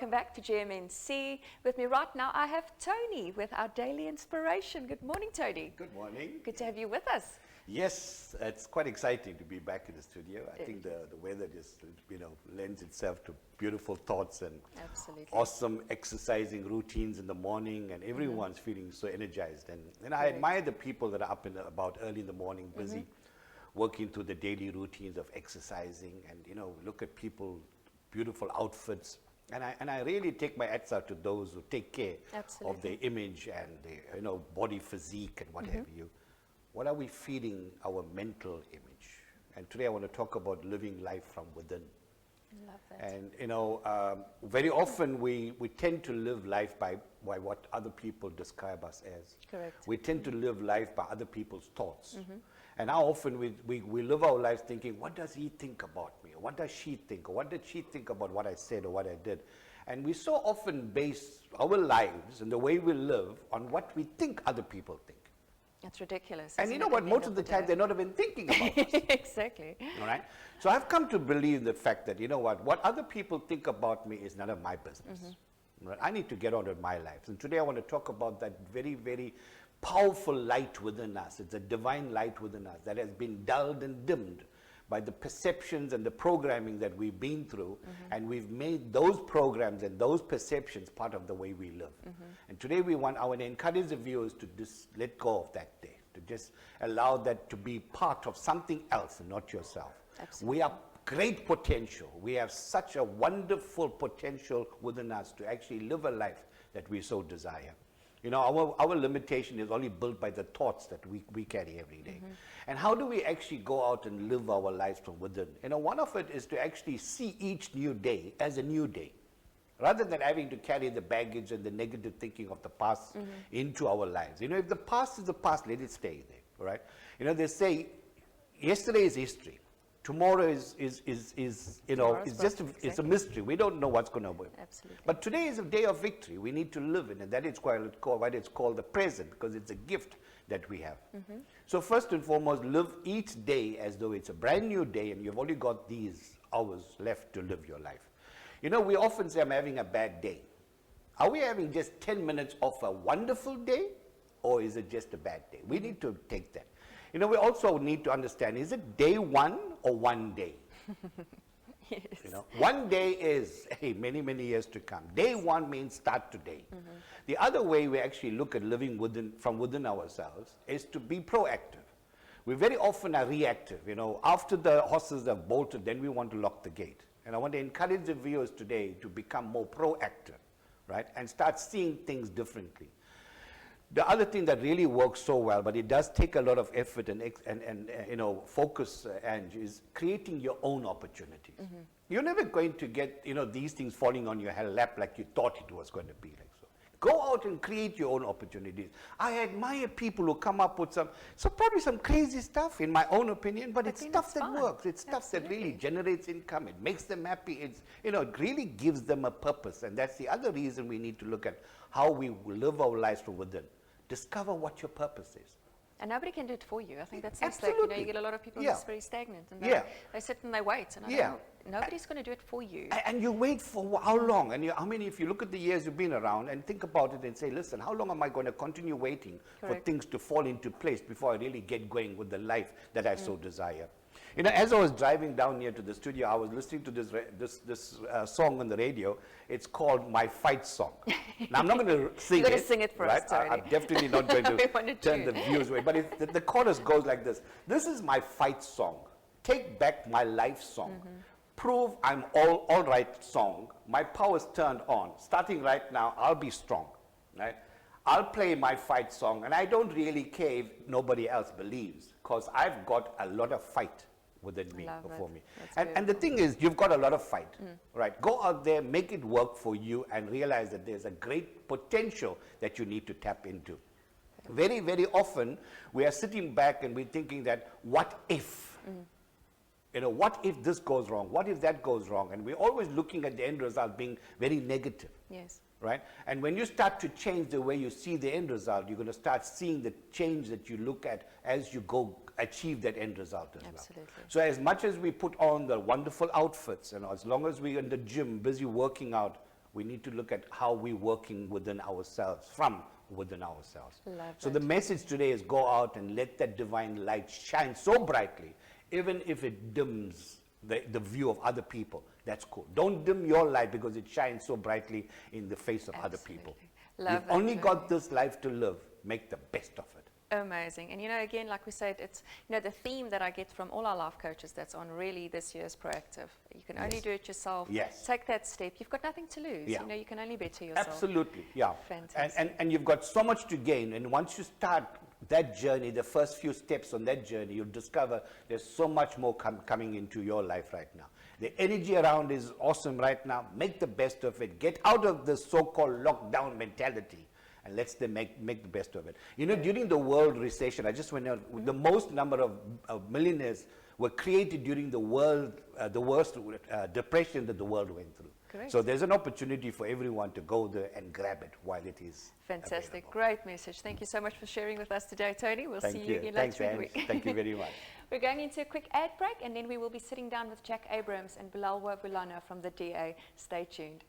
welcome back to GMNC. With me right now, I have Tony with our daily inspiration. Good morning, Tony. Good morning. Good to have you with us. Yes, it's quite exciting to be back in the studio. I think the weather just, lends itself to beautiful thoughts and Absolutely. awesome exercising routines in the morning, and everyone's feeling so energized. And I admire the people that are up about early in the morning, busy working through the daily routines of exercising, and look at people, beautiful outfits. And I really take my hats out to those who take care of their image and their body physique and what have you. What are we feeding our mental image? And today I want to talk about living life from within. Love that. And very often we tend to live life by what other people describe us as. Correct. We tend to live life by other people's thoughts. And how often we live our lives thinking, what does he think about me? Or what does she think? Or what did she think about what I said or what I did? And we so often base our lives and the way we live on what we think other people think. That's ridiculous. And you know what? Most of the time, they're not even thinking about us. Exactly. All right? So I've come to believe the fact that, what other people think about me is none of my business. Right? I need to get on with my life. And today I want to talk about that very, very powerful light within us. It's a divine light within us that has been dulled and dimmed by the perceptions and the programming that we've been through, and we've made those programs and those perceptions part of the way we live. And today I want to encourage the viewers to just let go of that day, to just allow that to be part of something else and not yourself. Absolutely. We have great potential. We have such a wonderful potential within us to actually live a life that we so desire. Our limitation is only built by the thoughts that we carry every day. And how do we actually go out and live our lives from within? One of it is to actually see each new day as a new day, rather than having to carry the baggage and the negative thinking of the past into our lives. If the past is the past, let it stay there, all right? They say yesterday is history. Tomorrow is it's a mystery. We don't know what's going to happen. Absolutely. But today is a day of victory. We need to live in it. That is why it's called the present, because it's a gift that we have. So first and foremost, live each day as though it's a brand new day and you've only got these hours left to live your life. We often say, I'm having a bad day. Are we having just 10 minutes of a wonderful day, or is it just a bad day? We need to take that. We also need to understand, is it day one or one day? Yes. One day is, many, many years to come. Day one means start today. The other way we actually look at living from within ourselves is to be proactive. We very often are reactive. After the horses have bolted, then we want to lock the gate. And I want to encourage the viewers today to become more proactive, right? And start seeing things differently. The other thing that really works so well, but it does take a lot of effort and focus, Ange, is creating your own opportunities. You're never going to get these things falling on your lap like you thought it was going to be like so. Go out and create your own opportunities. I admire people who come up with probably some crazy stuff, in my own opinion, but it's stuff that works. It's stuff that really generates income. It makes them happy. It really gives them a purpose. And that's the other reason we need to look at how we live our lives from within. Discover what your purpose is. And nobody can do it for you. I think that's Absolutely. you get a lot of people who's very stagnant, and they sit and they wait, and nobody's going to do it for you. And you wait for how long? And if you look at the years you've been around and think about it and say, listen, how long am I going to continue waiting for things to fall into place before I really get going with the life that I so desire? As I was driving down here to the studio, I was listening to this song on the radio. It's called My Fight Song. Now, I'm not going to sing it. You're going to sing it for us, Tony. I'm definitely not going to turn the views away. But the chorus goes like this. This is my fight song. Take back my life song. Prove I'm all right song. My power's turned on. Starting right now, I'll be strong. Right? I'll play my fight song. And I don't really care if nobody else believes, because I've got a lot of fight within me, before me. And the thing is, you've got a lot of fight, right? Go out there, make it work for you, and realize that there's a great potential that you need to tap into. Very, very often, we are sitting back and we're thinking that, what if? What if this goes wrong? What if that goes wrong? And we're always looking at the end result being very negative. Yes. Right? And when you start to change the way you see the end result, you're going to start seeing the change that you look at as you go achieve that end result as Absolutely. well. So as much as we put on the wonderful outfits, as long as we're in the gym, busy working out, we need to look at how we're working within ourselves, from within ourselves. Love So it. the message today is go out and let that divine light shine so brightly, even if it dims the view of other people. That's cool. Don't dim your light because it shines so brightly in the face of other people. Love You've that, only Tony. got this life to live. Make the best of it. Amazing. And again, like we said, it's, the theme that I get from all our life coaches that's on really this year's proactive. You can only Yes. do it yourself. Yes. Take that step. You've got nothing to lose. Yeah. You can only better yourself. Absolutely, yeah. Fantastic. And you've got so much to gain. And once you start that journey, the first few steps on that journey, you'll discover there's so much more coming into your life right now. The energy around is awesome right now. Make the best of it. Get out of the so-called lockdown mentality. And let's make the best of it. During the world recession, I just went out, the most number of millionaires were created during the worst depression that the world went through. Correct. So there's an opportunity for everyone to go there and grab it while it is Fantastic. available. Great message. Thank you so much for sharing with us today, Tony. We'll Thank see you you. again Thanks, later in the Ange. week. Thank you very much. We're going into a quick ad break, and then we will be sitting down with Jack Abrams and Bilal Wabulana from the DA. Stay tuned.